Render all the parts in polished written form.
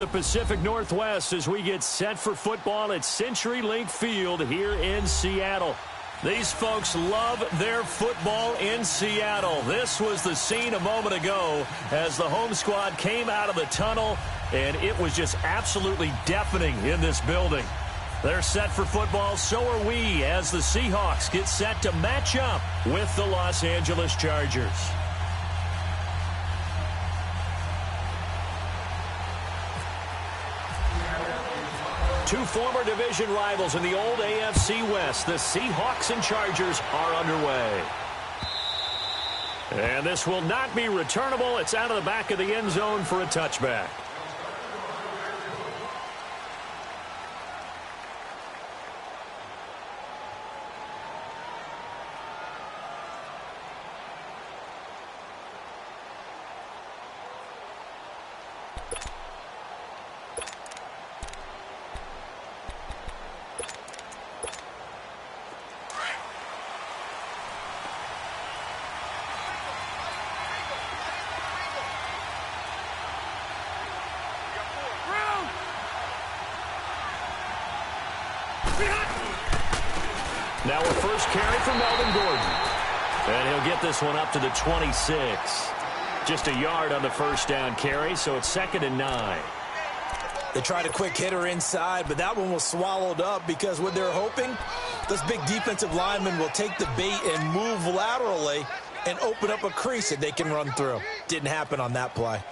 The Pacific Northwest as we get set for football at CenturyLink Field here in Seattle. These folks love their football in Seattle. This was the scene a moment ago as the home squad came out of the tunnel, and it was just absolutely deafening in this building. They're set for football, so are we, as the Seahawks get set to match up with the Los Angeles Chargers. Two former division rivals in the old AFC West. The Seahawks and Chargers are underway. And this will not be returnable. It's out of the back of the end zone for a touchback. Now a first carry for Melvin Gordon. And he'll get this one up to the 26. Just a yard on the first down carry, so it's 2nd and 9. They tried a quick hitter inside, but that one was swallowed up because what they're hoping, this big defensive lineman will take the bait and move laterally and open up a crease that they can run through. Didn't happen on that play.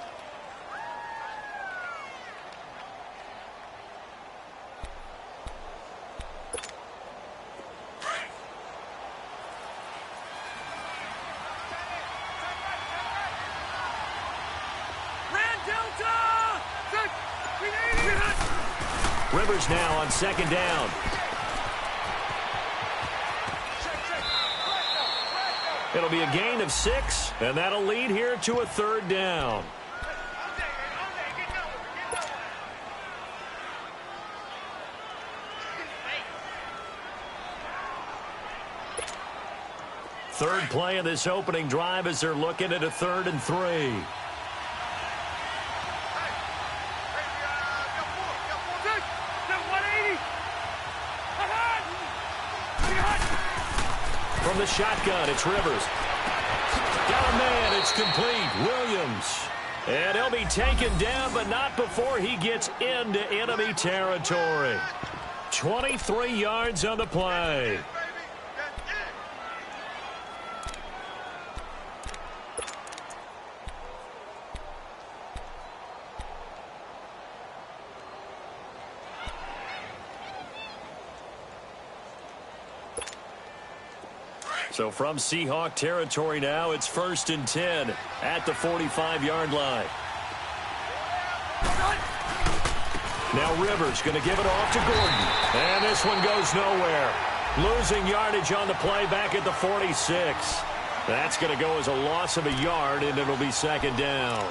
Rivers now on 2nd down. It'll be a gain of 6, and that'll lead here to a 3rd down. Third play of this opening drive as they're looking at a 3rd and 3. From the shotgun, it's Rivers. Got a man, it's complete. Williams. And he'll be taken down, but not before he gets into enemy territory. 23 yards on the play. So from Seahawk territory now, it's 1st and 10 at the 45-yard line. Now Rivers going to give it off to Gordon. And this one goes nowhere. Losing yardage on the play back at the 46. That's going to go as a loss of a yard, and it'll be 2nd down.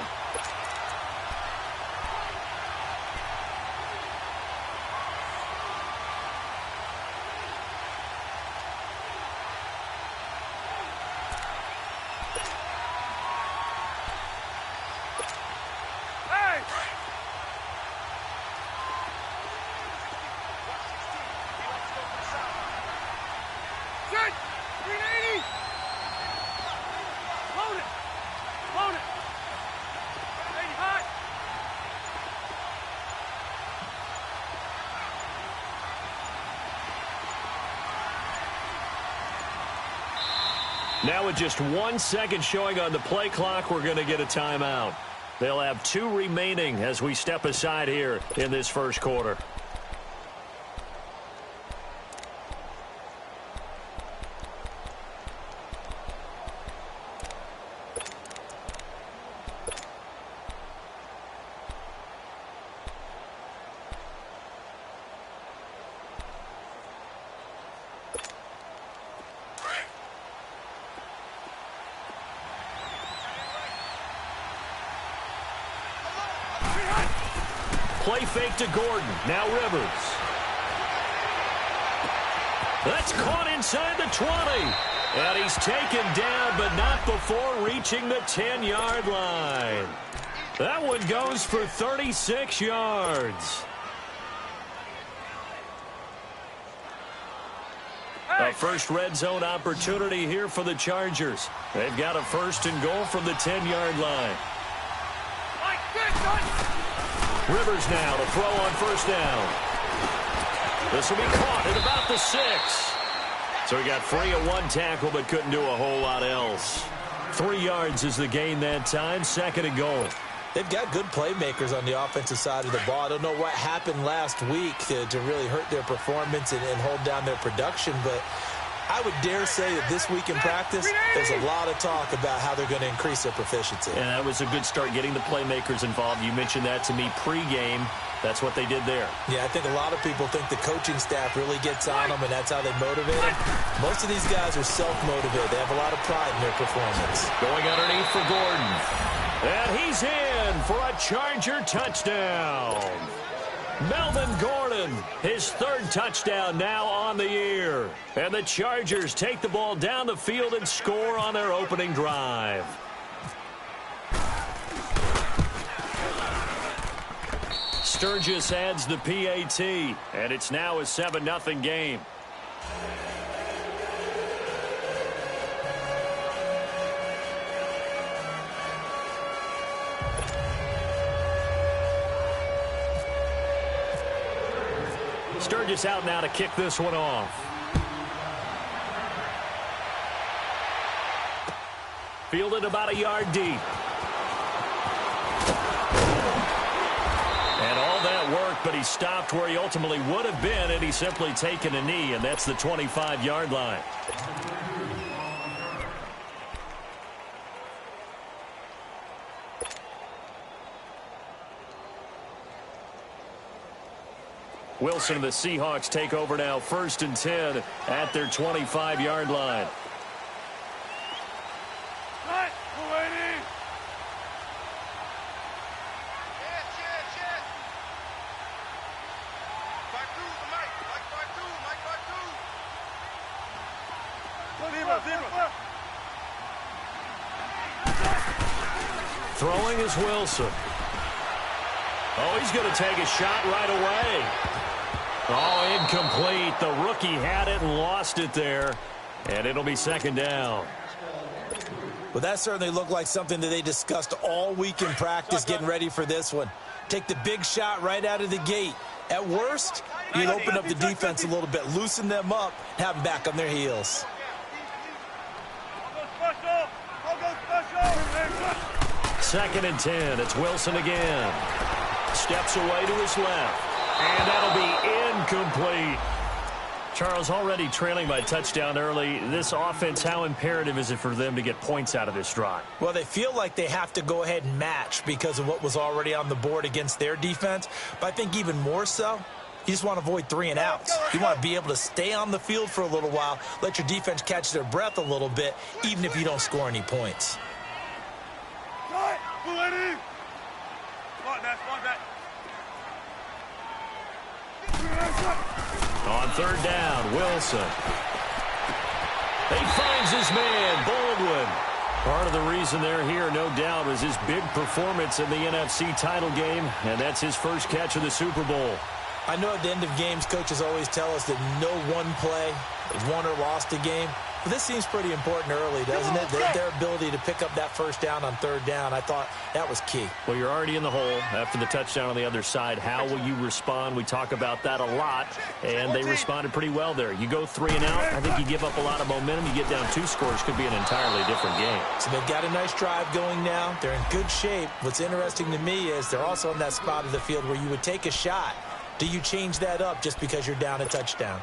Now with just 1 second showing on the play clock, we're going to get a timeout. They'll have 2 remaining as we step aside here in this first quarter. Play fake to Gordon. Now Rivers. That's caught inside the 20. And he's taken down, but not before reaching the 10-yard line. That one goes for 36 yards. A first red zone opportunity here for the Chargers. They've got a first and goal from the 10-yard line. Rivers now to throw on first down. This will be caught at about the 6. So he got free of one tackle but couldn't do a whole lot else. 3 yards is the gain that time, second and goal. They've got good playmakers on the offensive side of the ball. I don't know what happened last week to really hurt their performance and hold down their production, but I would dare say that this week in practice, there's a lot of talk about how they're going to increase their proficiency. And that was a good start, getting the playmakers involved. You mentioned that to me pregame. That's what they did there. Yeah, I think a lot of people think the coaching staff really gets on them, and that's how they motivate them. Most of these guys are self-motivated. They have a lot of pride in their performance. Going underneath for Gordon. And he's in for a Charger touchdown. Melvin Gordon, his third touchdown now on the year. And the Chargers take the ball down the field and score on their opening drive. Sturgis adds the PAT, and it's now a 7-0 game. Sturgis out now to kick this one off. Fielded about a yard deep. And all that work, but he stopped where he ultimately would have been had he simply taken a knee, and that's the 25-yard line. Wilson and the Seahawks take over now, 1st and 10 at their 25-yard line. Throwing is Wilson. Oh, he's going to take a shot right away. Oh, incomplete. The rookie had it and lost it there. And it'll be 2nd down. Well, that certainly looked like something that they discussed all week in practice getting ready for this one. Take the big shot right out of the gate. At worst, you'd open up the defense a little bit, loosen them up, have them back on their heels. 2nd and 10. It's Wilson again. Steps away to his left. And that'll be incomplete. Charles, already trailing by touchdown early. This offense, how imperative is it for them to get points out of this drive? Well, they feel like they have to go ahead and match because of what was already on the board against their defense. But I think even more so, you just want to avoid 3 and outs. You want to be able to stay on the field for a little while, let your defense catch their breath a little bit, even if you don't score any points. On 3rd down, Wilson. He finds his man, Baldwin. Part of the reason they're here, no doubt, was his big performance in the NFC title game, and that's his first catch of the Super Bowl. I know at the end of games, coaches always tell us that no one play has won or lost a game. But this seems pretty important early, doesn't it? Their ability to pick up that first down on 3rd down, I thought that was key. Well, you're already in the hole after the touchdown on the other side. How will you respond? We talk about that a lot, and they responded pretty well there. You go 3 and out, I think you give up a lot of momentum. You get down 2 scores, could be an entirely different game. So they've got a nice drive going now. They're in good shape. What's interesting to me is they're also in that spot of the field where you would take a shot. Do you change that up just because you're down a touchdown?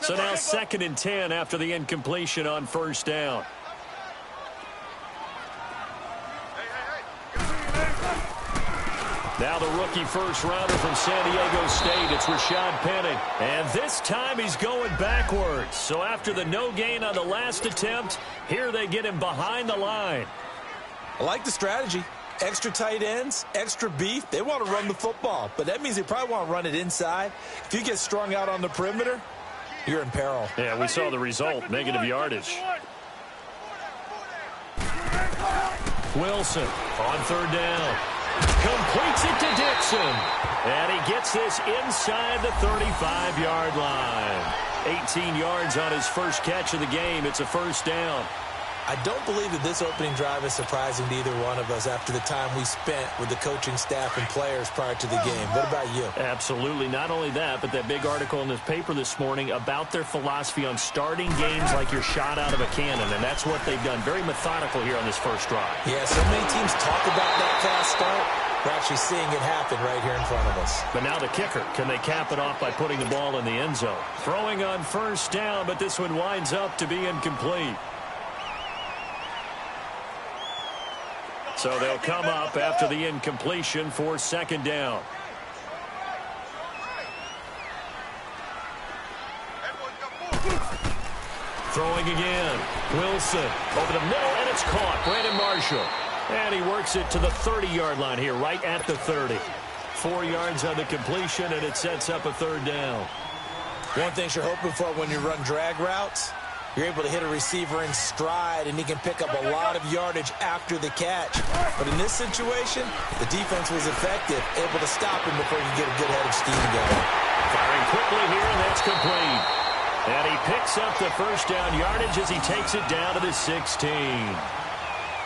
So now 2nd and 10 after the incompletion on 1st down. Now the rookie first-rounder from San Diego State, it's Rashad Penny. And this time he's going backwards. So after the no gain on the last attempt, here they get him behind the line. I like the strategy. Extra tight ends, extra beef, they want to run the football. But that means they probably want to run it inside. If you get strung out on the perimeter, you're in peril. Yeah, we saw the result, negative yardage. Wilson on third down. Completes it to Dixon. And he gets this inside the 35-yard line. 18 yards on his first catch of the game. It's a first down. I don't believe that this opening drive is surprising to either one of us after the time we spent with the coaching staff and players prior to the game. What about you? Absolutely. Not only that, but that big article in this paper this morning about their philosophy on starting games like you're shot out of a cannon, and that's what they've done. Very methodical here on this first drive. Yeah, so many teams talk about that fast start. We're actually seeing it happen right here in front of us. But now the kicker. Can they cap it off by putting the ball in the end zone? Throwing on first down, but this one winds up to be incomplete. So they'll come up after the incompletion for second down. Throwing again. Wilson over the middle, and it's caught. Brandon Marshall. And he works it to the 30-yard line here, right at the 30. 4 yards on the completion, and it sets up a third down. One thing you're hoping for when you run drag routes, you're able to hit a receiver in stride, and he can pick up a lot of yardage after the catch. But in this situation, the defense was effective, able to stop him before you get a good head of steam going. Firing quickly here, and that's complete. And he picks up the first down yardage as he takes it down to the 16.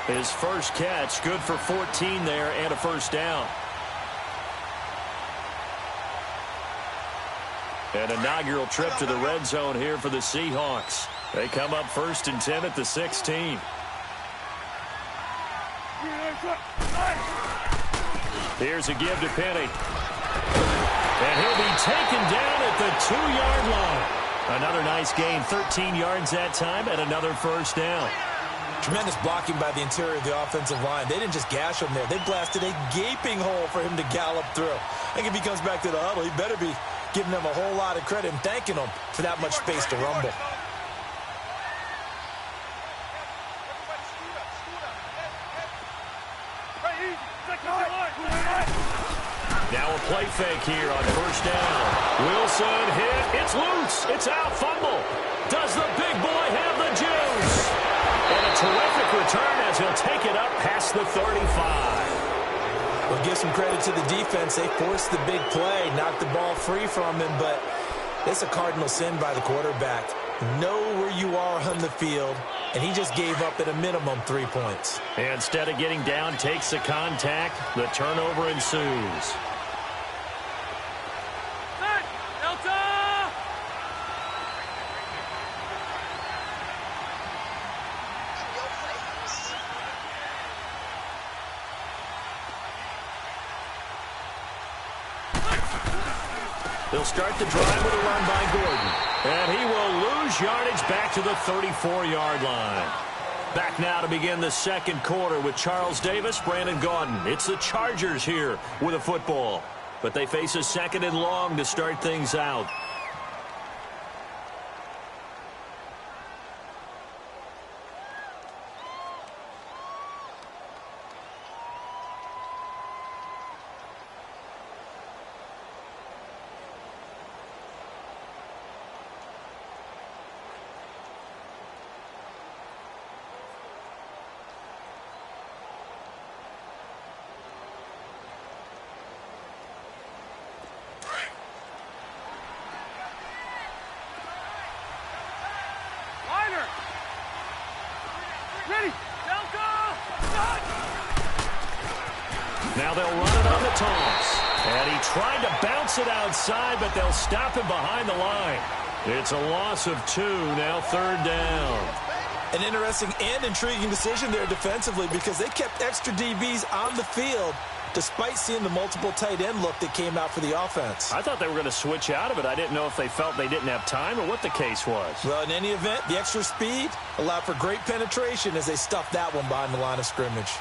His first catch, good for 14 there, and a first down. An inaugural trip to the red zone here for the Seahawks. They come up first and 10 at the 16. Here's a give to Penny. And he'll be taken down at the 2-yard line. Another nice gain, 13 yards that time, and another first down. Tremendous blocking by the interior of the offensive line. They didn't just gash him there. They blasted a gaping hole for him to gallop through. I think if he comes back to the huddle, he better be giving them a whole lot of credit and thanking them for that much space to rumble. Now a play fake here on first down. Wilson hit. It's loose. It's out. Fumble. Does the big boy have the juice? And a terrific return as he'll take it up past the 35. We'll give some credit to the defense. They forced the big play, knocked the ball free from him, but it's a cardinal sin by the quarterback. Know where you are on the field, and he just gave up at a minimum 3 points. And instead of getting down, takes the contact. The turnover ensues. They'll start the drive with a run by Gordon. And he will lose yardage back to the 34-yard line. Back now to begin the second quarter with Charles Davis, Brandon Gaudin. It's the Chargers here with a football. But they face a second and long to start things out. Now they'll run it on the toss. And he tried to bounce it outside, but they'll stop him behind the line. It's a loss of 2, now third down. An interesting and intriguing decision there defensively because they kept extra DBs on the field despite seeing the multiple tight end look that came out for the offense. I thought they were going to switch out of it. I didn't know if they felt they didn't have time or what the case was. Well, in any event, the extra speed allowed for great penetration as they stuffed that one behind the line of scrimmage.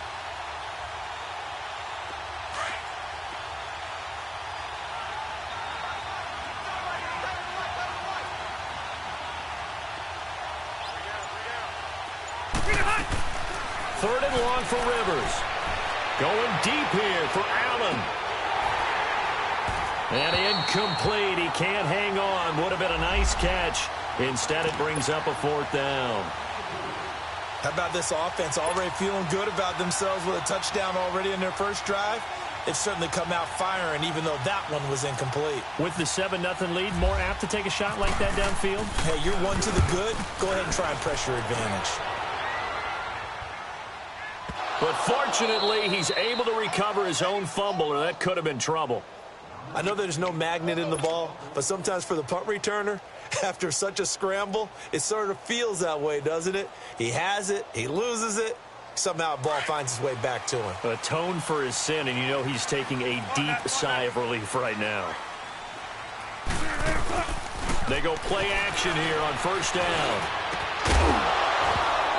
Third and long for Rivers. Going deep here for Allen. And incomplete. He can't hang on. Would have been a nice catch. Instead, it brings up a 4th down. How about this offense already feeling good about themselves with a touchdown already in their first drive? They've certainly come out firing, even though that one was incomplete. With the 7-0 lead, more apt to take a shot like that downfield? Hey, you're one to the good. Go ahead and try and pressure advantage. But fortunately, he's able to recover his own fumble, or that could have been trouble. I know there's no magnet in the ball, but sometimes for the punt returner, after such a scramble, it sort of feels that way, doesn't it? He has it, he loses it, somehow the ball finds its way back to him. Atone for his sin, and you know he's taking a deep sigh of relief right now. They go play action here on 1st down.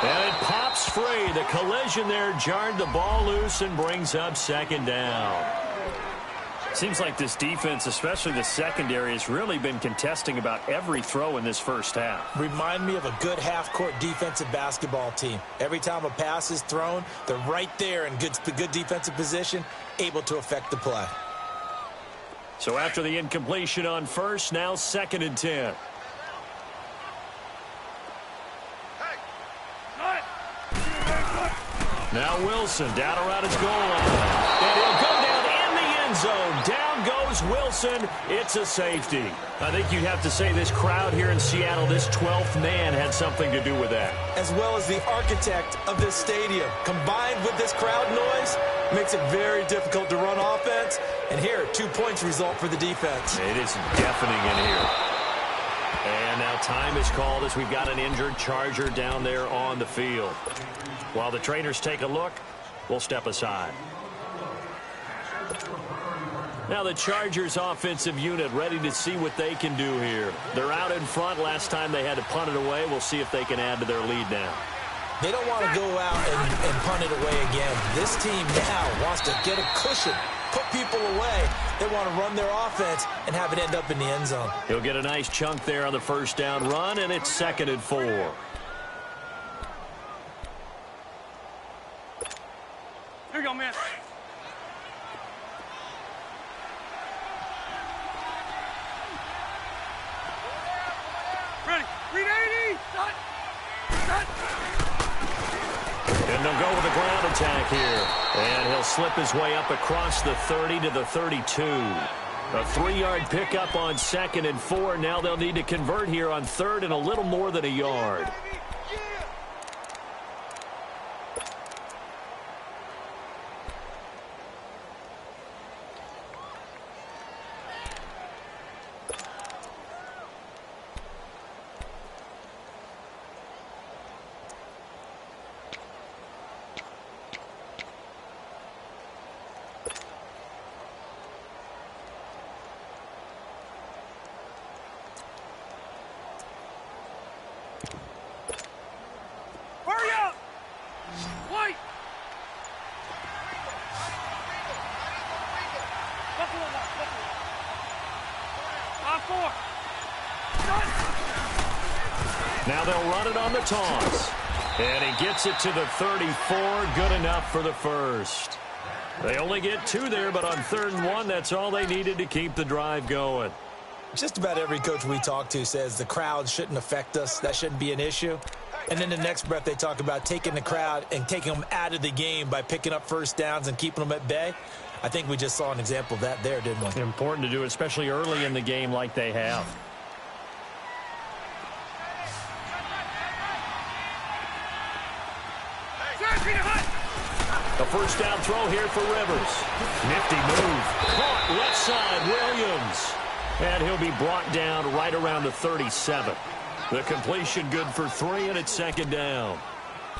And it pops free. The collision there jarred the ball loose and brings up 2nd down. Seems like this defense, especially the secondary, has really been contesting about every throw in this first half. Remind me of a good half-court defensive basketball team. Every time a pass is thrown, they're right there in good defensive position, able to affect the play. So after the incompletion on 1st, now 2nd and 10. Now Wilson down around his goal line. And he'll go down in the end zone. Down goes Wilson. It's a safety. I think you'd have to say this crowd here in Seattle, this 12th man, had something to do with that. As well as the architect of this stadium. Combined with this crowd noise, makes it very difficult to run offense. And here, 2 points result for the defense. It is deafening in here. And now time is called as we've got an injured Charger down there on the field. While the trainers take a look, we'll step aside. Now the Chargers offensive unit ready to see what they can do here. They're out in front. Last time they had to punt it away. We'll see if they can add to their lead now. They don't want to go out and punt it away again. This team now wants to get a cushion, put people away. They want to run their offense and have it end up in the end zone. He'll get a nice chunk there on the 1st down run, and it's 2nd and 4. Here you go, man. Ready. 380. Set. And they'll go with a ground attack here. And he'll slip his way up across the 30 to the 32. A 3-yard pickup on 2nd and 4. Now they'll need to convert here on 3rd and a little more than a yard. Hurry up! White! Buffalo. 5-4. Now they'll run it on the toss. And he gets it to the 34. Good enough for the first. They only get 2 there, but on 3rd and 1, that's all they needed to keep the drive going. Just about every coach we talk to says the crowd shouldn't affect us. That shouldn't be an issue. And then the next breath they talk about taking the crowd and taking them out of the game by picking up 1st downs and keeping them at bay. I think we just saw an example of that there, didn't we? Important to do, especially early in the game like they have. The 1st down throw here for Rivers. Nifty move. Caught left side, Williams. And he'll be brought down right around the 37. The completion good for 3, and it's 2nd down.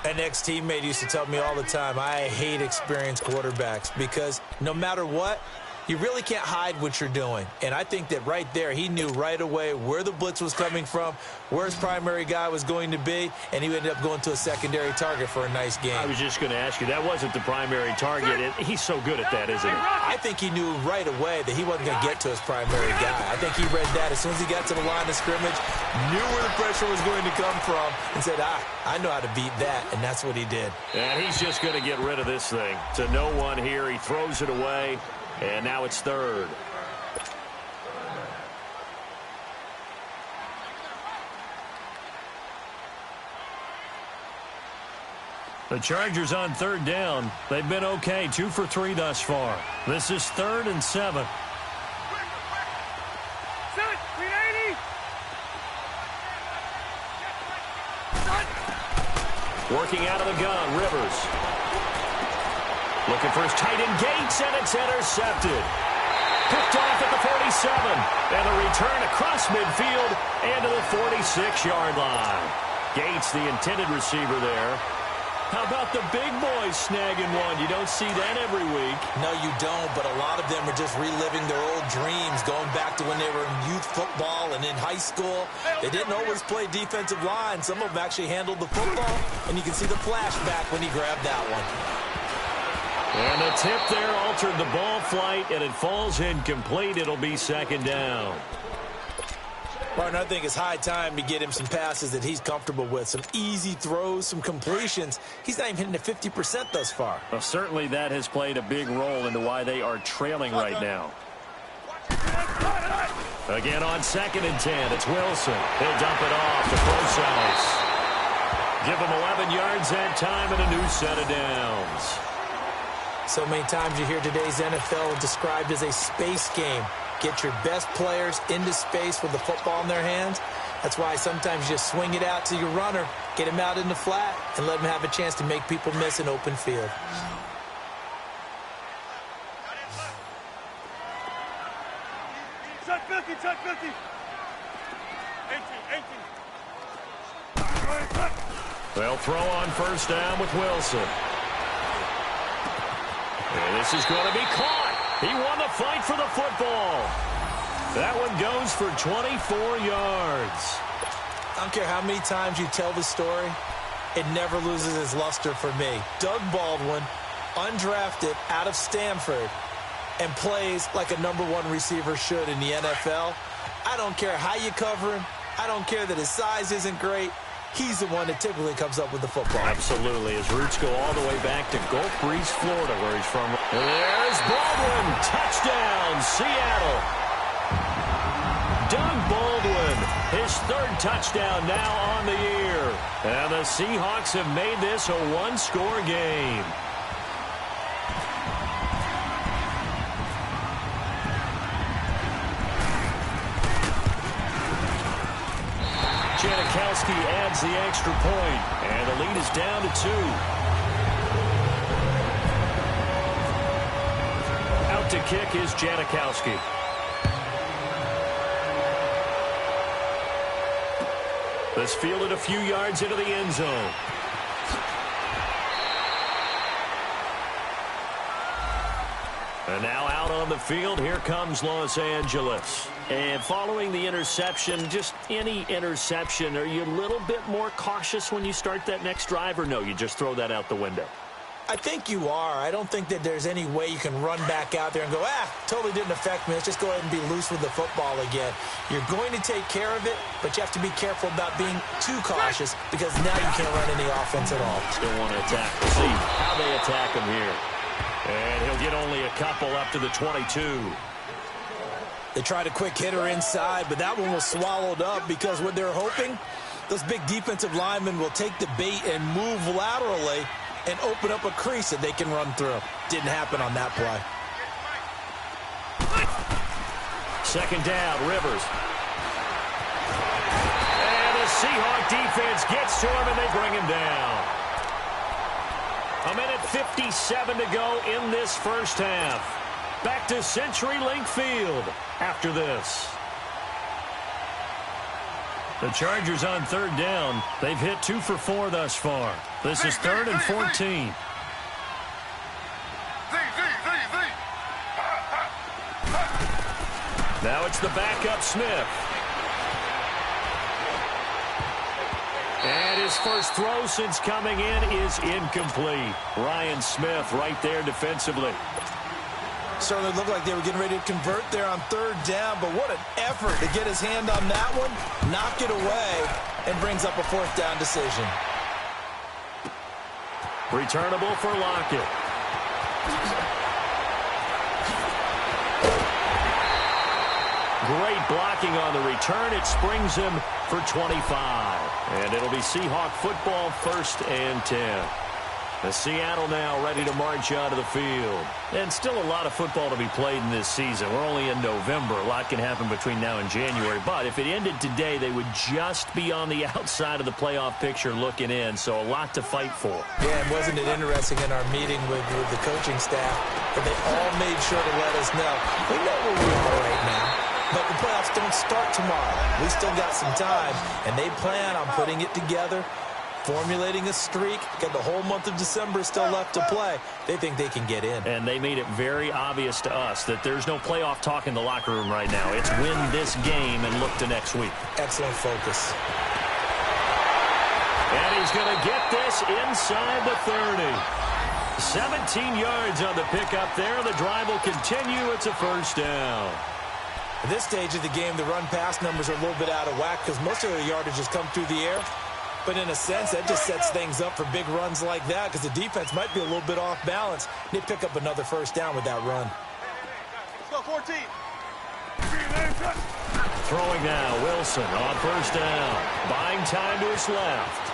An ex-teammate used to tell me all the time, I hate experienced quarterbacks because no matter what, You really can't hide what you're doing. And I think that right there, he knew right away where the blitz was coming from, where his primary guy was going to be, and he ended up going to a secondary target for a nice game. I was just going to ask you, that wasn't the primary target. He's so good at that, isn't he? I think he knew right away that he wasn't going to get to his primary guy. I think he read that as soon as he got to the line of scrimmage, knew where the pressure was going to come from, and said, I know how to beat that, and that's what he did. And he's just going to get rid of this thing. To no one here, he throws it away, and now it's third. The Chargers on third down. They've been okay, 2 for 3 thus far. This is 3rd and 7. Set, 380. Working out of the gun, Rivers. Looking for his tight end Gates, and it's intercepted. Picked off at the 47. And a return across midfield and to the 46-yard line. Gates, the intended receiver there. How about the big boys snagging one? You don't see that every week. No, you don't, but a lot of them are just reliving their old dreams, going back to when they were in youth football and in high school. They didn't always play defensive line. Some of them actually handled the football, and you can see the flashback when he grabbed that one. And the tip there altered the ball flight, and it falls incomplete. It'll be 2nd down. Martin, I think it's high time to get him some passes that he's comfortable with, some easy throws, some completions. He's not even hitting the 50% thus far. Well, certainly that has played a big role into why they are trailing right now. Again on 2nd and 10, it's Wilson. He'll dump it off to Process. Give him 11 yards that time and a new set of downs. So many times you hear today's NFL described as a space game. Get your best players into space with the football in their hands. That's why sometimes you just swing it out to your runner, get him out in the flat, and let him have a chance to make people miss an open field. Shot 50, shot 50. 18. They'll throw on 1st down with Wilson. And this is going to be caught. He won the fight for the football. That one goes for 24 yards. I don't care how many times you tell the story, it never loses its luster for me. Doug Baldwin, undrafted out of Stanford, and plays like a #1 receiver should in the NFL. I don't care how you cover him. I don't care that his size isn't great. He's the one that typically comes up with the football. Absolutely. His roots go all the way back to Gulf Breeze, Florida, where he's from. There's Baldwin. Touchdown, Seattle. Doug Baldwin, his 3rd touchdown now on the year. And the Seahawks have made this a 1-score game. Janikowski adds the extra point, and the lead is down to 2. Out to kick is Janikowski. This fielded a few yards into the end zone. And now out on the field, here comes Los Angeles. And following the interception, just any interception, are you a little bit more cautious when you start that next drive, or no, you just throw that out the window? I think you are. I don't think that there's any way you can run back out there and go, totally didn't affect me. Let's just go ahead and be loose with the football again. You're going to take care of it, but you have to be careful about being too cautious because now you can't run any offense at all. Still want to attack. We'll see how they attack him here. And he'll get only a couple up to the 22. They tried a quick hitter inside, but that one was swallowed up because what they're hoping, those big defensive linemen will take the bait and move laterally and open up a crease that they can run through. Didn't happen on that play. 2nd down, Rivers. And the Seahawk defense gets to him, and they bring him down. 1:57 to go in this 1st half. Back to CenturyLink Field after this. The Chargers on 3rd down. They've hit 2 for 4 thus far. This is 3rd and 14. It's the backup Smith. And his first throw since coming in is incomplete. Ryan Smith right there defensively. Certainly looked like they were getting ready to convert there on third down, but what an effort to get his hand on that one, knock it away, and brings up a fourth down decision. Returnable for Lockett. Great blocking on the return. It springs him for 25. And it'll be Seahawk football, 1st and 10. The Seattle now ready to march out of the field. And still a lot of football to be played in this season. We're only in November. A lot can happen between now and January. But if it ended today, they would just be on the outside of the playoff picture looking in. So a lot to fight for. Yeah, and wasn't it interesting in our meeting with the coaching staff that they all made sure to let us know. We know where we are right now. But the playoffs don't start tomorrow. We still got some time. And they plan on putting it together, formulating a streak. Got the whole month of December still left to play. They think they can get in. And they made it very obvious to us that there's no playoff talk in the locker room right now. It's win this game and look to next week. Excellent focus. And he's going to get this inside the 30. 17 yards on the pickup there. The drive will continue. It's a first down. At this stage of the game, the run-pass numbers are a little bit out of whack because most of the yardage has come through the air. But in a sense, that just sets things up for big runs like that because the defense might be a little bit off balance. They pick up another first down with that run. Let's go, 14. Throwing now, Wilson on first down. Buying time to his left.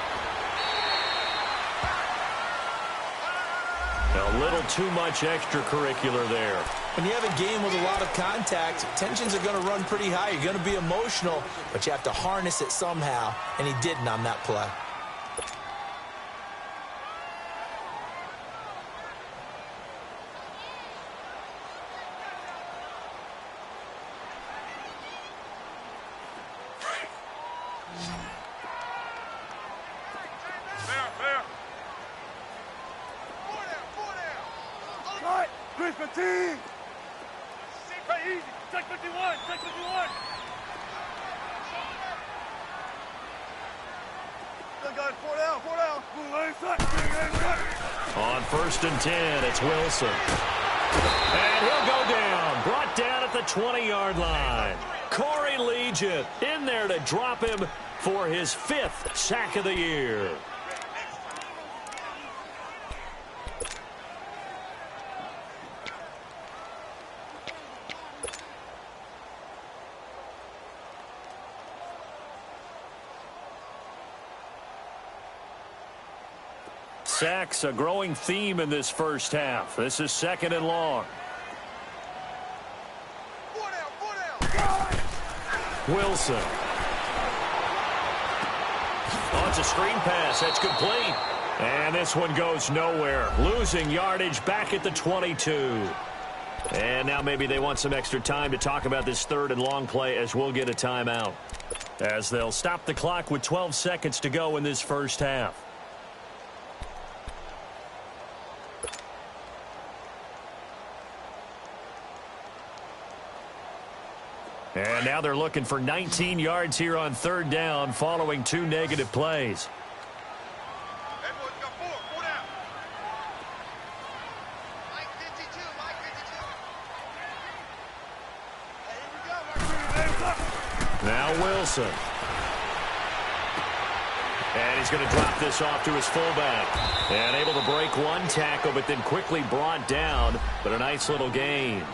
A little too much extracurricular there. When you have a game with a lot of contact, tensions are going to run pretty high. You're going to be emotional, but you have to harness it somehow, and he didn't on that play. Chris, fatigue. Play easy. Take 51. Take 51. Still got it. 4 down. 4 down. On 1st and 10, it's Wilson. And he'll go down. Brought down at the 20-yard line. Corey Legion in there to drop him for his 5th sack of the year. Sacks, a growing theme in this first half. This is 2nd and long. Wilson. Oh, it's a screen pass. That's complete. And this one goes nowhere. Losing yardage back at the 22. And now maybe they want some extra time to talk about this 3rd and long play as we'll get a timeout. As they'll stop the clock with 12 seconds to go in this first half. And now they're looking for 19 yards here on 3rd down following 2 negative plays. Now Wilson. And he's going to drop this off to his fullback. And able to break one tackle, but then quickly brought down. But a nice little gain.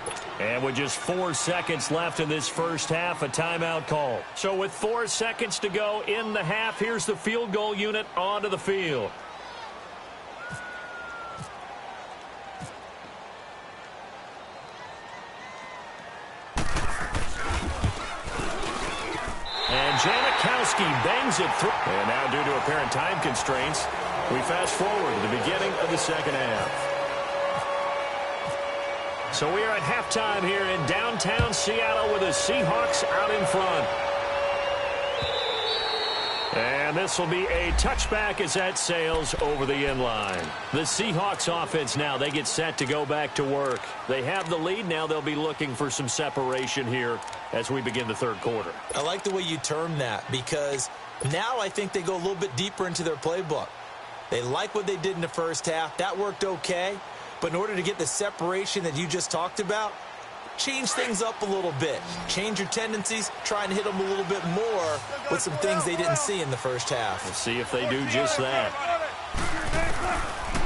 And with just 4 seconds left in this first half, a timeout call. So with 4 seconds to go in the half, here's the field goal unit onto the field. And Janikowski bangs it through. And now due to apparent time constraints, we fast forward to the beginning of the second half. So we are at halftime here in downtown Seattle with the Seahawks out in front. And this will be a touchback as that sails over the end line. The Seahawks offense now, they get set to go back to work. They have the lead. Now they'll be looking for some separation here as we begin the third quarter. I like the way you term that because now I think they go a little bit deeper into their playbook. They like what they did in the first half. That worked okay. But in order to get the separation that you just talked about, change things up a little bit. Change your tendencies. Try and hit them a little bit more with some things they didn't see in the first half. Let's see if they do just that.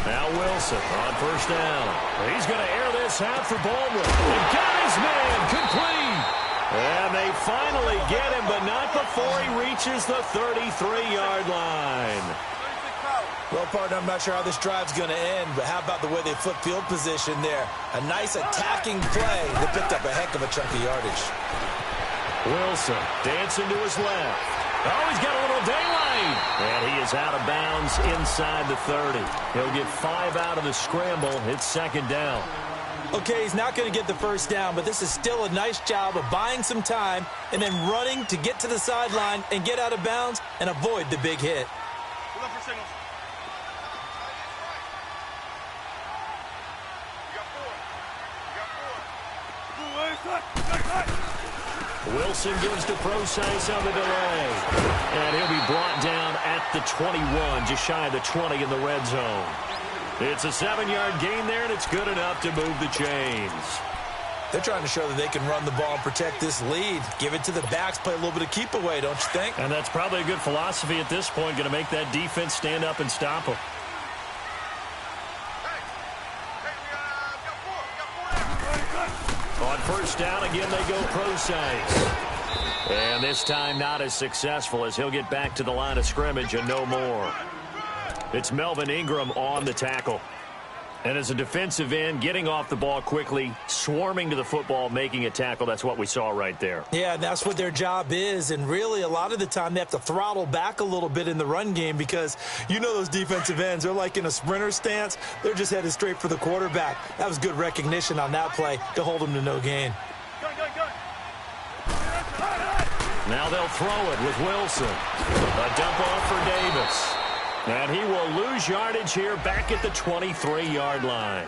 Now Wilson on first down. He's going to air this out for Baldwin. He got his man complete. And they finally get him, but not before he reaches the 33-yard line. Well, partner, I'm not sure how this drive's going to end, but how about the way they flip field position there? A nice attacking play. They picked up a heck of a chunk of yardage. Wilson dancing to his left. Oh, he's got a little daylight. And he is out of bounds inside the 30. He'll get 5 out of the scramble. It's second down. Okay, he's not going to get the first down, but this is still a nice job of buying some time and then running to get to the sideline and get out of bounds and avoid the big hit. Look for signals. Wilson gives to Procise on the delay. And he'll be brought down at the 21, just shy of the 20 in the red zone. It's a 7-yard gain there, and it's good enough to move the chains. They're trying to show that they can run the ball and protect this lead. Give it to the backs, play a little bit of keep away, don't you think? And that's probably a good philosophy at this point, going to make that defense stand up and stop them. On first down, again, they go Procise. And this time not as successful as he'll get back to the line of scrimmage and no more. It's Melvin Ingram on the tackle. And as a defensive end, getting off the ball quickly, swarming to the football, making a tackle, that's what we saw right there. Yeah, and that's what their job is. And really, a lot of the time, they have to throttle back a little bit in the run game because you know those defensive ends, they're like in a sprinter stance. They're just headed straight for the quarterback. That was good recognition on that play to hold them to no gain. Now they'll throw it with Wilson. A dump off for Davis. And he will lose yardage here back at the 23-yard line.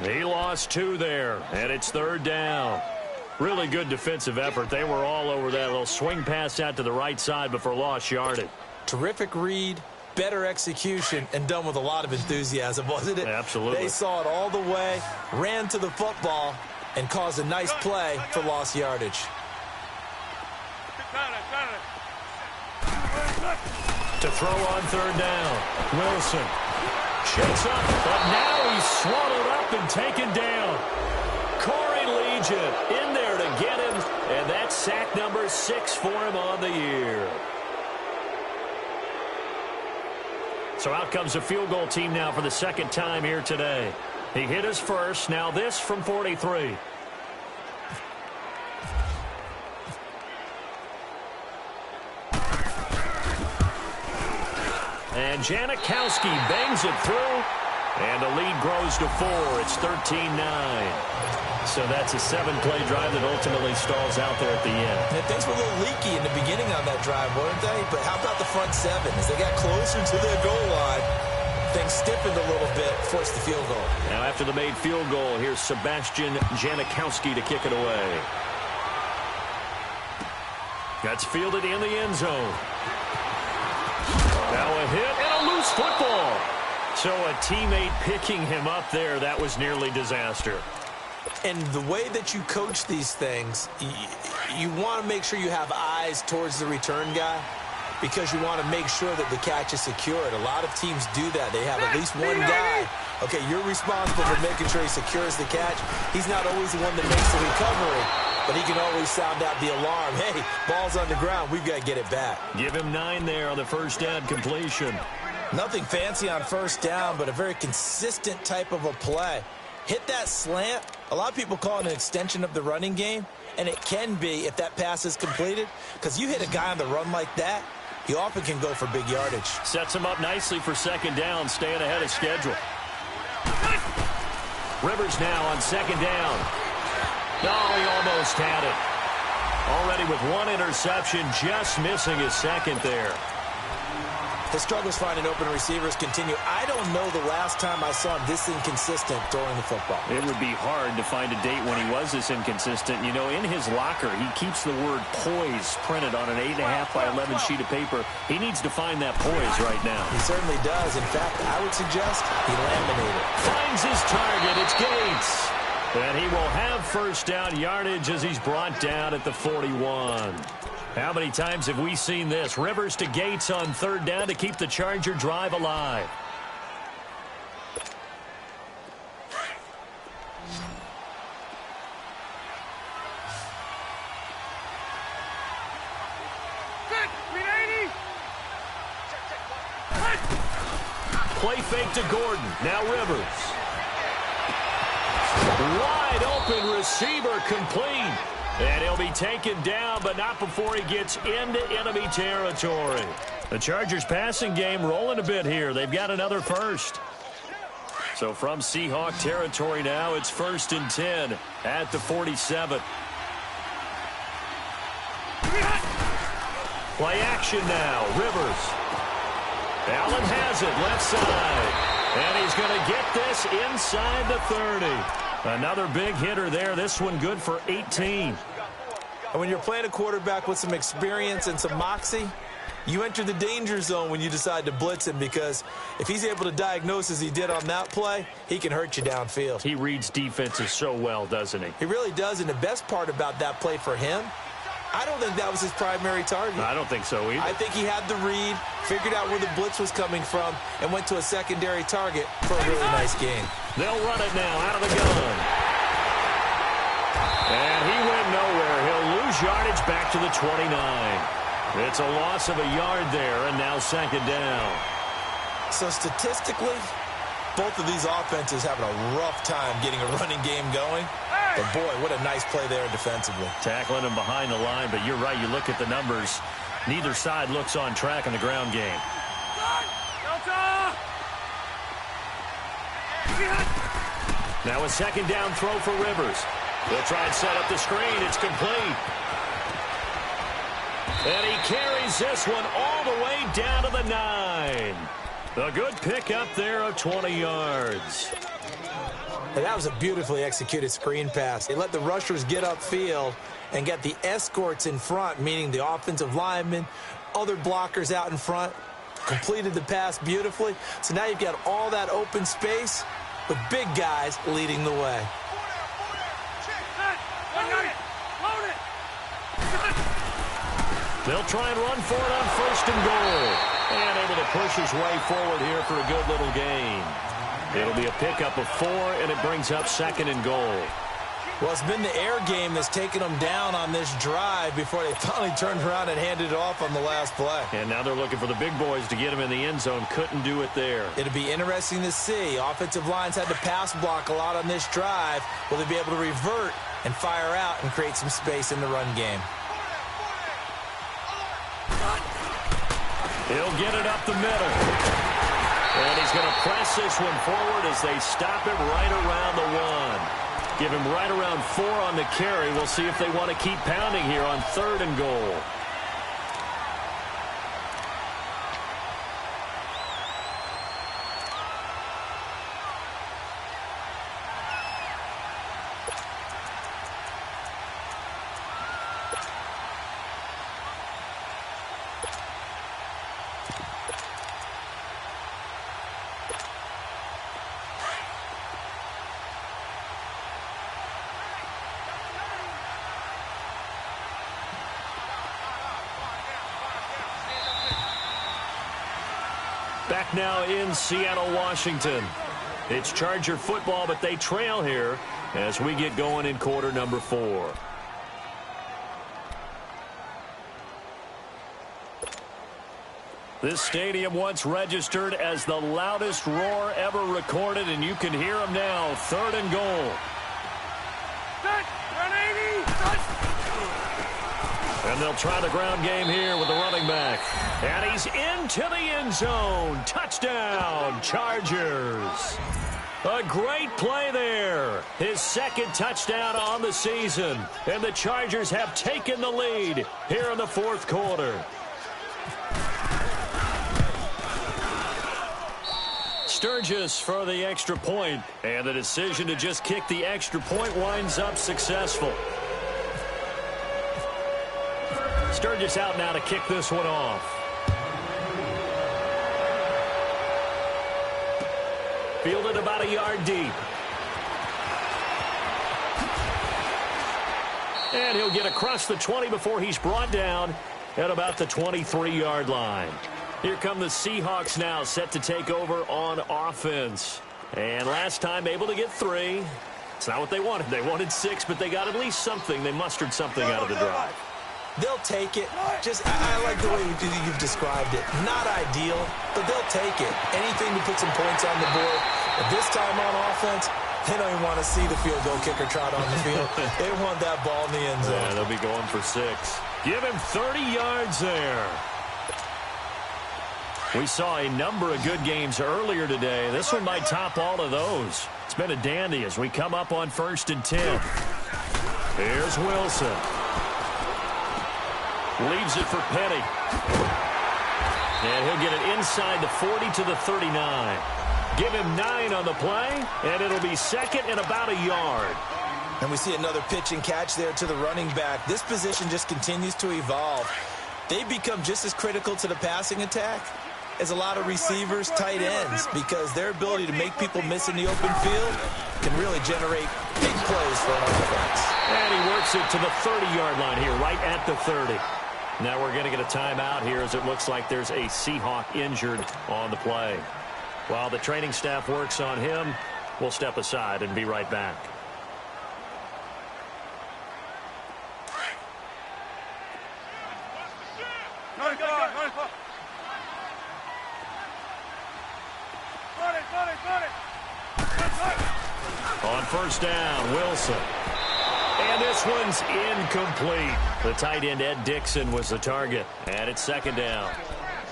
He lost 2 there, and it's third down. Really good defensive effort. They were all over that little swing pass out to the right side before lost yardage. Terrific read, better execution, and done with a lot of enthusiasm, wasn't it? Absolutely. They saw it all the way, ran to the football, and caused a nice play for lost yardage. To throw on third down. Wilson checks up, but now he's swallowed up and taken down. Corey Legion in there to get him, and that's sack number 6 for him on the year. So out comes a field goal team now for the second time here today. He hit his first, now this from 43. And Janikowski bangs it through, and the lead grows to 4. It's 13-9. So that's a 7-play drive that ultimately stalls out there at the end. And things were a little leaky in the beginning on that drive, weren't they? But how about the front 7? As they got closer to the goal line, things stiffened a little bit, forced the field goal. Now after the made field goal, here's Sebastian Janikowski to kick it away. That's fielded in the end zone. Now a hit and a loose football. So a teammate picking him up there, that was nearly disaster. And the way that you coach these things, you want to make sure you have eyes towards the return guy because you want to make sure that the catch is secured. A lot of teams do that. They have at least one guy. Okay, you're responsible for making sure he secures the catch. He's not always the one that makes the recovery, but he can always sound out the alarm. Hey, ball's on the ground. We've got to get it back. Give him 9 there on the first down completion. Nothing fancy on first down, but a very consistent type of a play. Hit that slant. A lot of people call it an extension of the running game, and it can be if that pass is completed, because you hit a guy on the run like that, he often can go for big yardage. Sets him up nicely for second down, staying ahead of schedule. Rivers now on second down. Oh, he almost had it. Already with 1 interception, just missing his second there. His struggles finding open receivers continue. I don't know the last time I saw him this inconsistent throwing the football. It would be hard to find a date when he was this inconsistent. You know, in his locker, he keeps the word poise printed on an 8.5 by 11 sheet of paper. He needs to find that poise right now. He certainly does. In fact, I would suggest he laminated. Finds his target. It's Gates. And he will have first down yardage as he's brought down at the 41. How many times have we seen this? Rivers to Gates on third down to keep the Charger drive alive. Play fake to Gordon. Now Rivers. Wide open receiver complete. And he'll be taken down, but not before he gets into enemy territory. The Chargers passing game rolling a bit here. They've got another first. So from Seahawk territory now, it's 1st and 10 at the 47. Play action now. Rivers. Allen has it left side. And he's going to get this inside the 30. Another big hitter there. This one good for 18. And when you're playing a quarterback with some experience and some moxie, you enter the danger zone when you decide to blitz him, because if he's able to diagnose as he did on that play, he can hurt you downfield. He reads defenses so well, doesn't he? He really does, and the best part about that play for him, I don't think that was his primary target. I don't think so either. I think he had the read, figured out where the blitz was coming from, and went to a secondary target for a really nice game. They'll run it now out of the gun. And he went nowhere. He'll lose yardage back to the 29. It's a loss of a yard there, and now 2nd down. So statistically, both of these offenses having a rough time getting a running game going. But boy, what a nice play there defensively. Tackling him behind the line, but you're right. You look at the numbers. Neither side looks on track in the ground game. Now a 2nd down throw for Rivers. They'll try and set up the screen. It's complete. And he carries this one all the way down to the 9. A good pickup there of 20 yards. And that was a beautifully executed screen pass. They let the rushers get upfield and get the escorts in front, meaning the offensive linemen, other blockers out in front, completed the pass beautifully. So now you've got all that open space with big guys leading the way. They'll try and run for it on 1st and goal. And able to push his way forward here for a good little gain. It'll be a pickup of 4, and it brings up 2nd and goal. Well, it's been the air game that's taken them down on this drive before they finally turned around and handed it off on the last play. And now they're looking for the big boys to get him in the end zone. Couldn't do it there. It'll be interesting to see. Offensive lines had to pass block a lot on this drive. Will they be able to revert and fire out and create some space in the run game? He'll get it up the middle. And he's going to press this one forward as they stop him right around the 1. Give him right around 4 on the carry. We'll see if they want to keep pounding here on 3rd and goal. Back now in Seattle, Washington. It's Charger football, but they trail here as we get going in quarter number 4. This stadium once registered as the loudest roar ever recorded, and you can hear them now. 3rd and goal. And they'll try the ground game here with the running back. And he's into the end zone. Touchdown, Chargers. A great play there. His 2nd touchdown on the season. And the Chargers have taken the lead here in the 4th quarter. Sturgis for the extra point, and the decision to just kick the extra point winds up successful. Sturgis out now to kick this one off. Fielded about a yard deep. And he'll get across the 20 before he's brought down at about the 23-yard line. Here come the Seahawks now, set to take over on offense. And last time able to get 3. It's not what they wanted. They wanted 6, but they got at least something. They mustered something out of the drive. They'll take it. I like the way you've described it. Not ideal, but they'll take it. Anything to put some points on the board. But this time on offense, they don't even want to see the field goal kicker trot on the field. They want that ball in the end zone. Yeah, they'll be going for 6. Give him 30 yards there. We saw a number of good games earlier today. This one might top all of those. It's been a dandy as we come up on 1st and 10. Here's Wilson. Leaves it for Petty. And he'll get it inside the 40 to the 39. Give him 9 on the play, and it'll be 2nd and about a yard. And we see another pitch and catch there to the running back. This position just continues to evolve. They become just as critical to the passing attack as a lot of receivers, tight ends, because their ability to make people miss in the open field can really generate big plays for an offense. And he works it to the 30-yard line here, right at the 30. Now we're going to get a timeout here as it looks like there's a Seahawk injured on the play. While the training staff works on him, we'll step aside and be right back. On 1st down, Wilson. And this one's incomplete. The tight end, Ed Dixon, was the target. And it's 2nd down.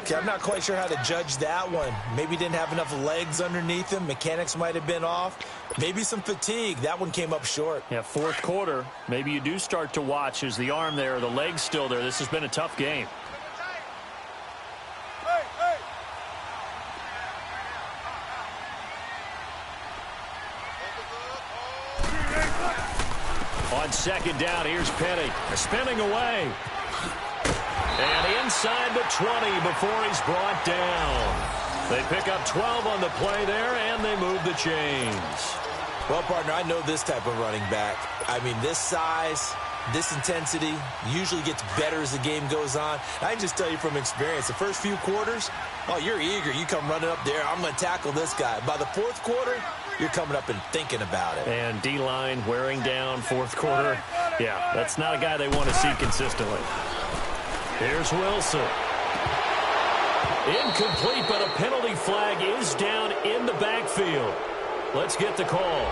Okay, I'm not quite sure how to judge that one. Maybe didn't have enough legs underneath him. Mechanics might have been off. Maybe some fatigue. That one came up short. Yeah, 4th quarter. Maybe you do start to watch. Is the arm there, the leg's still there? This has been a tough game. On 2nd down, here's Petty. Spinning away. And inside the 20 before he's brought down. They pick up 12 on the play there, and they move the chains. Well, partner, I know this type of running back. I mean, this size, this intensity usually gets better as the game goes on. I can just tell you from experience, the first few quarters, oh, you're eager. You come running up there. I'm going to tackle this guy. By the 4th quarter, you're coming up and thinking about it. And D-line wearing down 4th quarter. Yeah, that's not a guy they want to see consistently. Here's Wilson. Incomplete, but a penalty flag is down in the backfield. Let's get the call.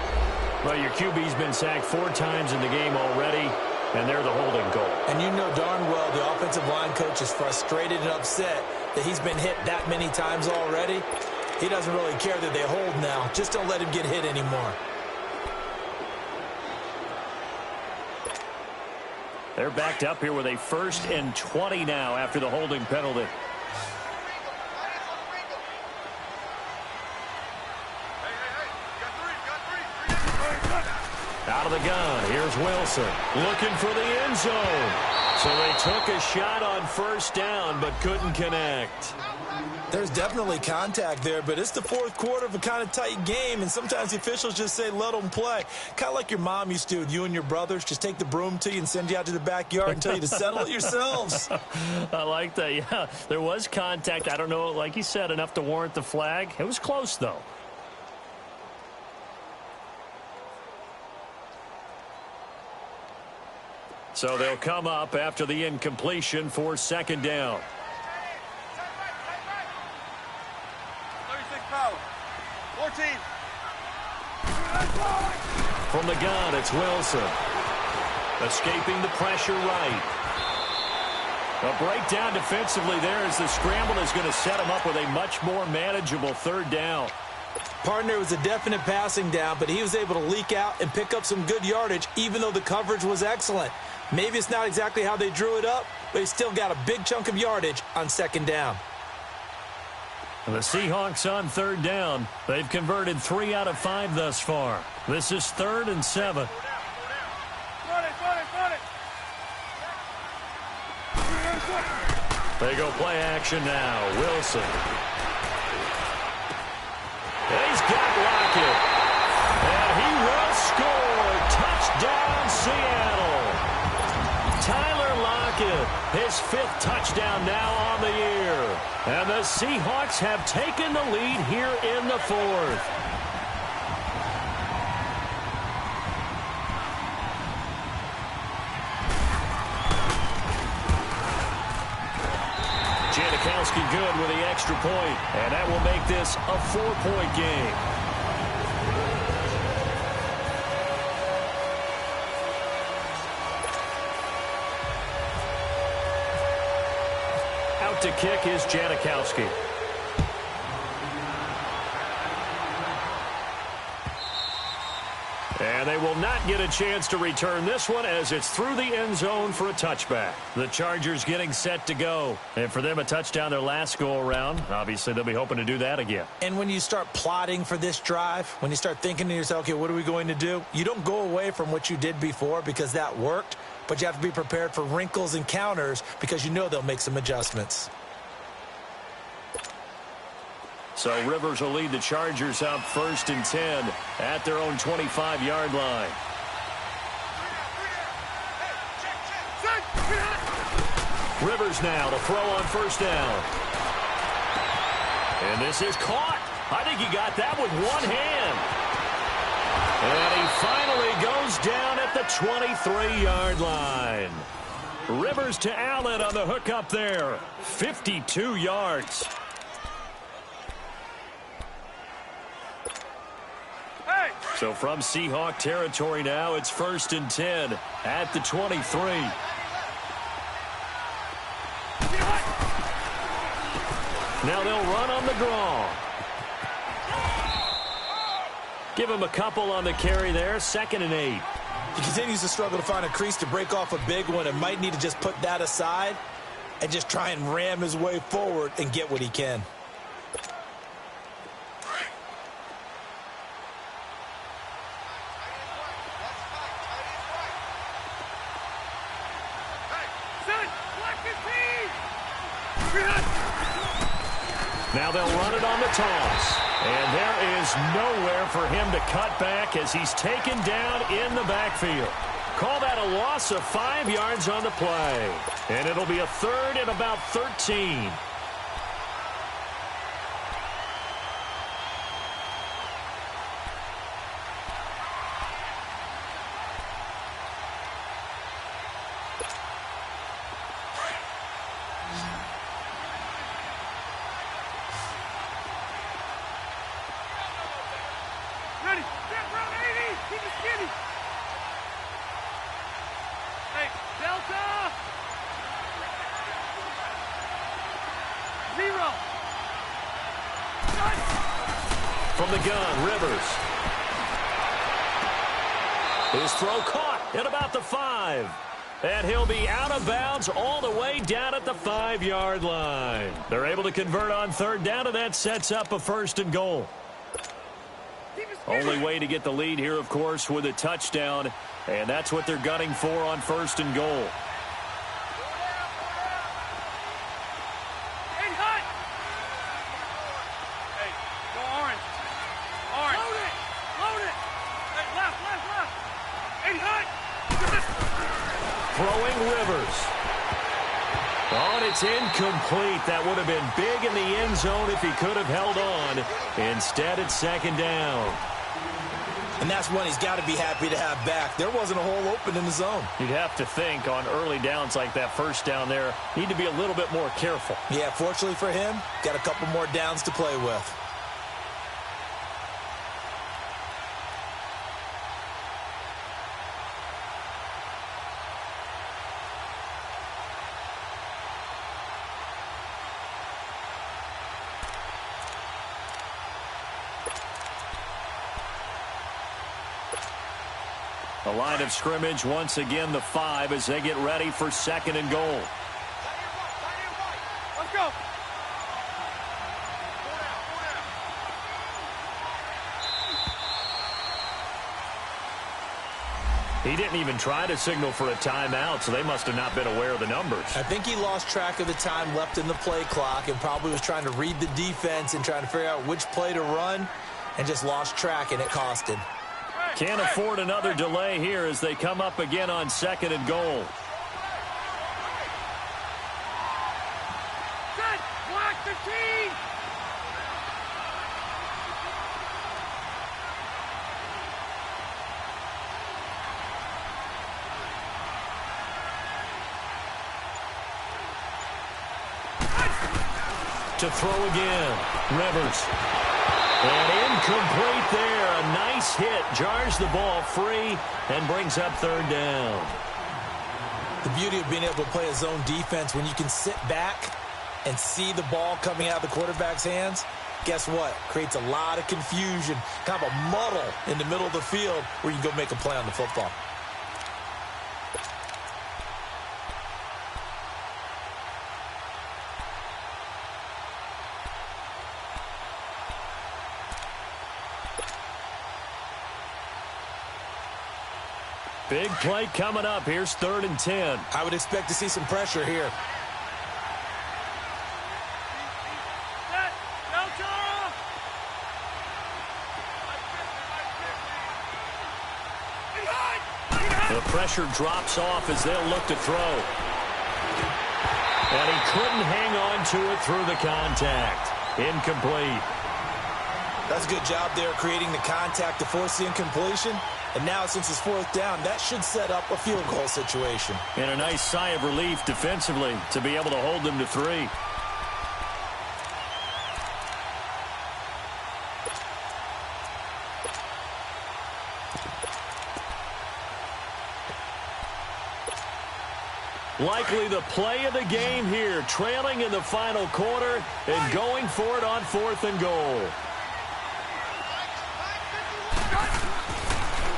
Well, your QB's been sacked 4 times in the game already, and they're the holding goal. And you know darn well the offensive line coach is frustrated and upset that he's been hit that many times already. He doesn't really care that they hold now. Just don't let him get hit anymore. They're backed up here with a 1st and 20 now after the holding penalty. Out of the gun, here's Wilson. Looking for the end zone. So they took a shot on 1st down, but couldn't connect. There's definitely contact there, but it's the 4th quarter of a kind of tight game, and sometimes the officials just say, let them play. Kind of like your mom used to with you and your brothers. Just take the broom to you and send you out to the backyard and tell you to settle it yourselves. I like that, yeah. There was contact. I don't know, like you said, enough to warrant the flag. It was close, though. So they'll come up after the incompletion for 2nd down. 36 power. 14. From the gun, it's Wilson. Escaping the pressure right. A breakdown defensively there as the scramble is going to set him up with a much more manageable 3rd down. Partner, was a definite passing down, but he was able to leak out and pick up some good yardage, even though the coverage was excellent. Maybe it's not exactly how they drew it up, but he still got a big chunk of yardage on 2nd down. The Seahawks on third down. They've converted 3 out of 5 thus far. This is 3rd and 7. They go play action now. Wilson. He's got Lockett. And he will score. Touchdown, Seattle. Tyler Lockett, his 5th touchdown now on the year. And the Seahawks have taken the lead here in the 4th. Janikowski good with the extra point, and that will make this a 4-point game. Out to kick is Janikowski. And they will not get a chance to return this one as it's through the end zone for a touchback. The Chargers getting set to go. And for them, a touchdown their last go-around. Obviously, they'll be hoping to do that again. And when you start plotting for this drive, when you start thinking to yourself, okay, what are we going to do? You don't go away from what you did before because that worked, but you have to be prepared for wrinkles and counters because you know they'll make some adjustments. So Rivers will lead the Chargers up 1st and 10 at their own 25-yard line. Rivers now to throw on 1st down. And this is caught. I think he got that with one hand. And he finally goes down at the 23-yard line. Rivers to Allen on the hook up there. 52 yards. So from Seahawk territory now, it's 1st and 10 at the 23. Now they'll run on the draw. Give him a couple on the carry there. 2nd and 8. He continues to struggle to find a crease to break off a big one and might need to just put that aside and just try and ram his way forward and get what he can. Now they'll run it on the toss. And there is nowhere for him to cut back as he's taken down in the backfield. Call that a loss of 5 yards on the play. And it'll be a 3rd and about 13. From the gun, Rivers. His throw caught at about the 5. And he'll be out of bounds all the way down at the 5-yard line. They're able to convert on 3rd down, and that sets up a 1st and goal. Only way to get the lead here, of course, with a touchdown. And that's what they're gunning for on 1st and goal. Throwing Rivers. Oh, and it's incomplete. That would have been big in the end zone if he could have held on. Instead, it's 2nd down. And that's one he's got to be happy to have back. There wasn't a hole open in the zone. You'd have to think on early downs like that 1st down there, need to be a little bit more careful. Yeah, fortunately for him, got a couple more downs to play with. The line of scrimmage, once again, the 5 as they get ready for 2nd and goal. Let's go. He didn't even try to signal for a timeout, so they must have not been aware of the numbers. I think he lost track of the time left in the play clock and probably was trying to read the defense and trying to figure out which play to run and just lost track, and it cost him. Can't afford another delay here as they come up again on 2nd and goal. Block the team! To throw again. Rivers. And incomplete there. A nice hit. Jars the ball free and brings up 3rd down. The beauty of being able to play a zone defense when you can sit back and see the ball coming out of the quarterback's hands, guess what? Creates a lot of confusion, kind of a muddle in the middle of the field where you can go make a play on the football. Big play coming up. Here's 3rd and 10. I would expect to see some pressure here. The pressure drops off as they'll look to throw. And he couldn't hang on to it through the contact. Incomplete. That's a good job there creating the contact to force the incompletion. And now, since it's 4th down, that should set up a field goal situation. And a nice sigh of relief defensively to be able to hold them to 3. Likely the play of the game here, trailing in the final quarter and going for it on 4th and goal.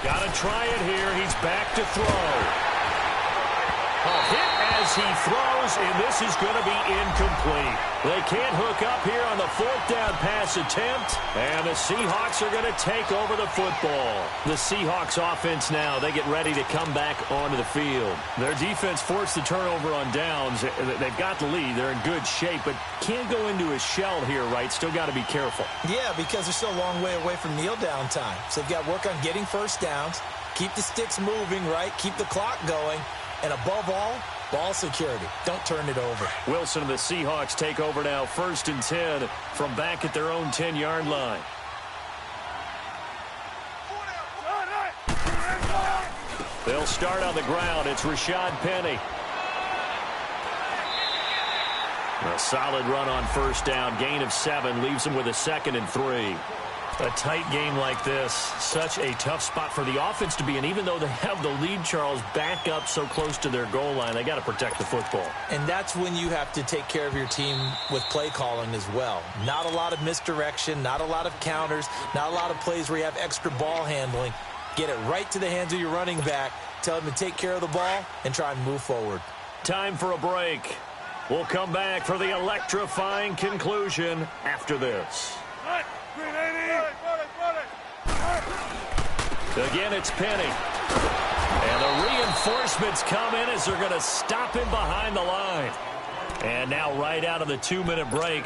Got to try it here. He's back to throw. A hit as he throws, and this is going to be incomplete. They can't hook up here on the 4th down pass attempt, and the Seahawks are going to take over the football. The Seahawks offense now, they get ready to come back onto the field. Their defense forced the turnover on downs. They've got the lead. They're in good shape, but can't go into a shell here, right? Still got to be careful. Yeah, because they're still a long way away from kneel down time. So they've got to work on getting 1st downs, keep the sticks moving, right? Keep the clock going, and above all, ball security. Don't turn it over. Wilson and the Seahawks take over now, 1st and 10 from back at their own 10-yard line. They'll start on the ground. It's Rashad Penny. A solid run on 1st down. Gain of 7 leaves them with a 2nd and 3. A tight game like this, such a tough spot for the offense to be in. Even though they have the lead, Charles, back up so close to their goal line, they got to protect the football. And that's when you have to take care of your team with play calling as well. Not a lot of misdirection, not a lot of counters, not a lot of plays where you have extra ball handling. Get it right to the hands of your running back, tell him to take care of the ball, and try and move forward. Time for a break. We'll come back for the electrifying conclusion after this. Again, it's Penny. And the reinforcements come in as they're going to stop him behind the line. And now right out of the 2-minute break,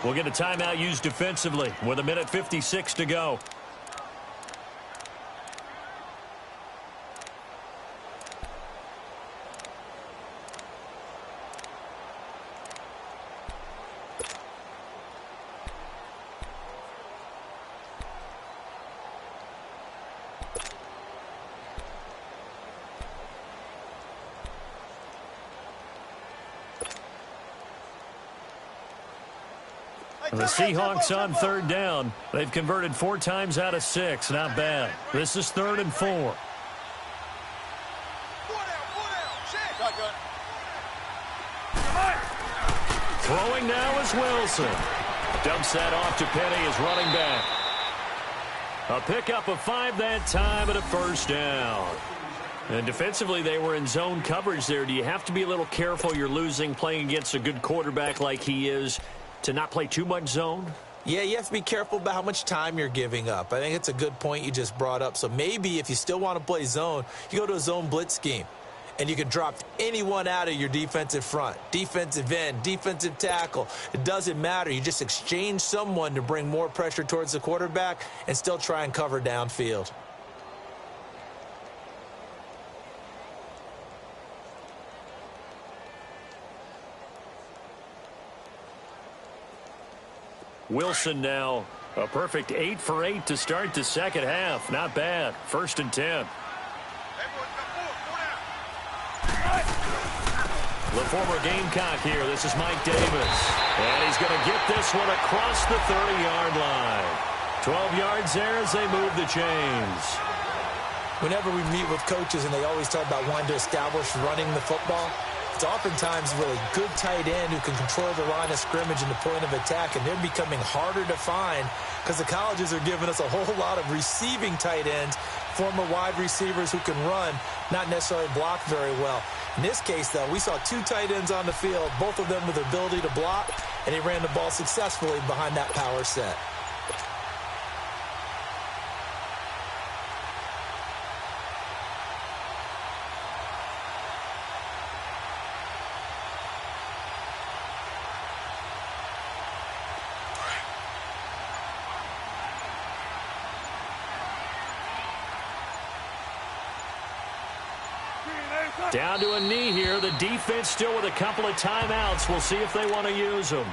we'll get a timeout used defensively with 1:56 to go. The Seahawks on 3rd down. They've converted 4 times out of 6. Not bad. This is 3rd and 4. Throwing now is Wilson. Dumps that off to Penny as running back. A pickup of 5 that time and a 1st down. And defensively, they were in zone coverage there. Do you have to be a little careful? You're losing playing against a good quarterback like he is, to not play too much zone? Yeah, you have to be careful about how much time you're giving up. I think it's a good point you just brought up. So maybe if you still want to play zone, you go to a zone blitz scheme. And you can drop anyone out of your defensive front, defensive end, defensive tackle. It doesn't matter. You just exchange someone to bring more pressure towards the quarterback and still try and cover downfield. Wilson now a perfect 8 for 8 to start the second half. Not bad. 1st and 10. The former Gamecock here. This is Mike Davis. And he's going to get this one across the 30-yard line. 12 yards there as they move the chains. Whenever we meet with coaches and they always talk about wanting to establish running the football, it's oftentimes a really good tight end who can control the line of scrimmage and the point of attack, and they're becoming harder to find because the colleges are giving us a whole lot of receiving tight ends, former wide receivers who can run, not necessarily block very well. In this case, though, we saw 2 tight ends on the field, both of them with the ability to block, and he ran the ball successfully behind that power set. Down to a knee here. The defense still with a couple of timeouts. We'll see if they want to use them.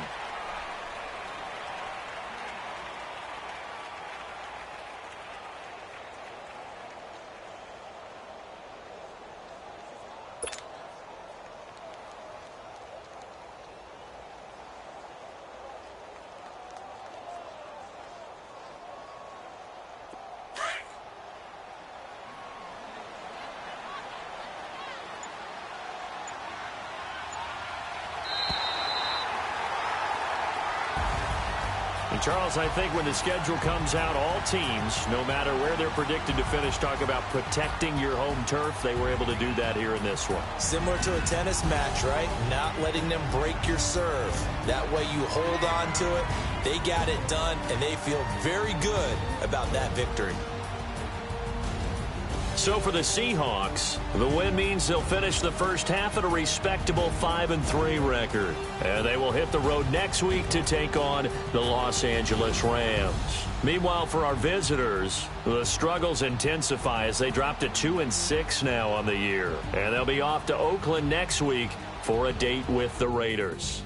Charles, I think when the schedule comes out, all teams, no matter where they're predicted to finish, talk about protecting your home turf. They were able to do that here in this one. Similar to a tennis match, right? Not letting them break your serve. That way you hold on to it. They got it done, and they feel very good about that victory. So for the Seahawks, the win means they'll finish the first half at a respectable 5-3 record. And they will hit the road next week to take on the Los Angeles Rams. Meanwhile, for our visitors, the struggles intensify as they drop to 2-6 now on the year. And they'll be off to Oakland next week for a date with the Raiders.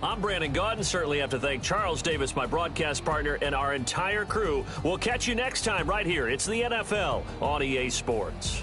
I'm Brandon Gaudin. Certainly have to thank Charles Davis, my broadcast partner, and our entire crew. We'll catch you next time right here. It's the NFL on EA Sports.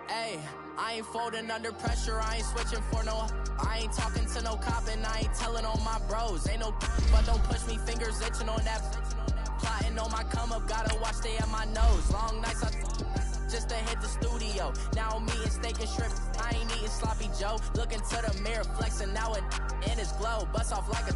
Hey, I ain't folding under pressure, I ain't switching for no. I ain't talking to no cop and I ain't telling on my bros. Ain't no, but don't push me, fingers itching on that. Plotting on my come up, gotta watch stay at my nose. Long nights just to hit the studio. Now I'm eating steak and shrimp, I ain't eating sloppy Joe. Looking to the mirror, flexing now it in his glow. Bust off like a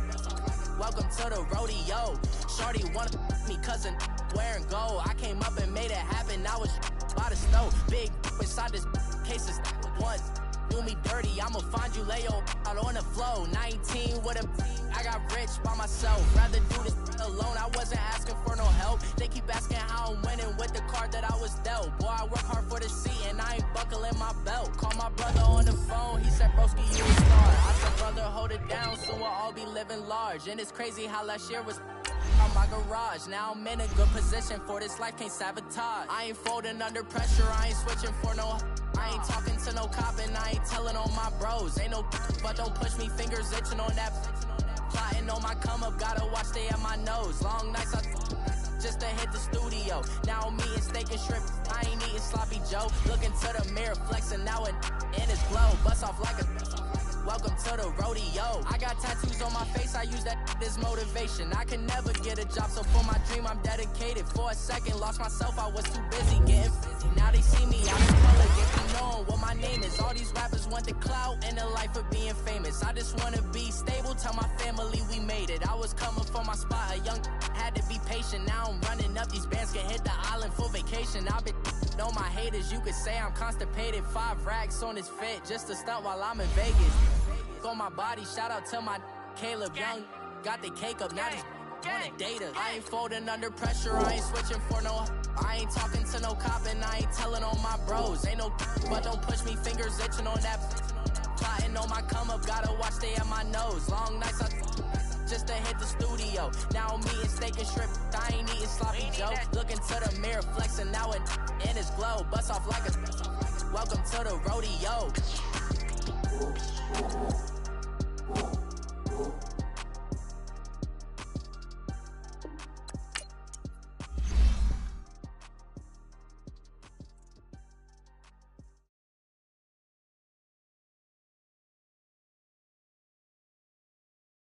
welcome to the rodeo. Shorty wanna me cousin wearing gold. I came up and made it happen, now it's by the stove. Big inside this cases once. Do me dirty, I'ma find you, lay your out on the flow. 19 with a I got rich by myself. Rather do this alone, I wasn't asking for no help. They keep asking how I'm winning with the card that I was dealt. Boy, I work hard for the seat and I ain't buckling my belt. Call my brother on the phone, he said, broski, you a star. I said, brother, hold it down, soon we'll all be living large. And it's crazy how last year was out my garage. Now I'm in a good position for this life, can't sabotage. I ain't folding under pressure, I ain't switching for no. I ain't talking to no cop and I ain't telling on my bros. Ain't no, but don't push me, fingers itching on that. Plotting on my come up, gotta watch stay at my nose. Long nights just to hit the studio. Now I'm eating steak and shrimp, I ain't eating eating sloppy Joe. Looking to the mirror, flexing now and in his glow. Bust off like a welcome to the rodeo. I got tattoos on my face, I use that as motivation. I can never get a job, so for my dream I'm dedicated. For a second, lost myself, I was too busy getting busy. Now they see me out in color, get to know what my name is. All these rappers want the clout and the life of being famous. I just wanna be stable, tell my family we made it. I was coming for my spot, a young had to be patient. Now I'm running up, these bands can hit the island for vacation. I've been know my haters, you could say I'm constipated. 5 racks on his fit, just to stunt while I'm in Vegas. On my body, shout out to my Caleb Young. Got the cake up, now these wanna date us. I ain't folding under pressure, I ain't switching for no. I ain't talking to no cop and I ain't telling on my bros. Ain't no but don't push me, fingers itching on that. Plotting on my come up, gotta watch stay at my nose. Long nights I just to hit the studio. Now I'm eating steak and shrimp, I ain't eating sloppy Joe. Looking to the mirror, flexing now and in his glow. Bust off like a welcome to the rodeo.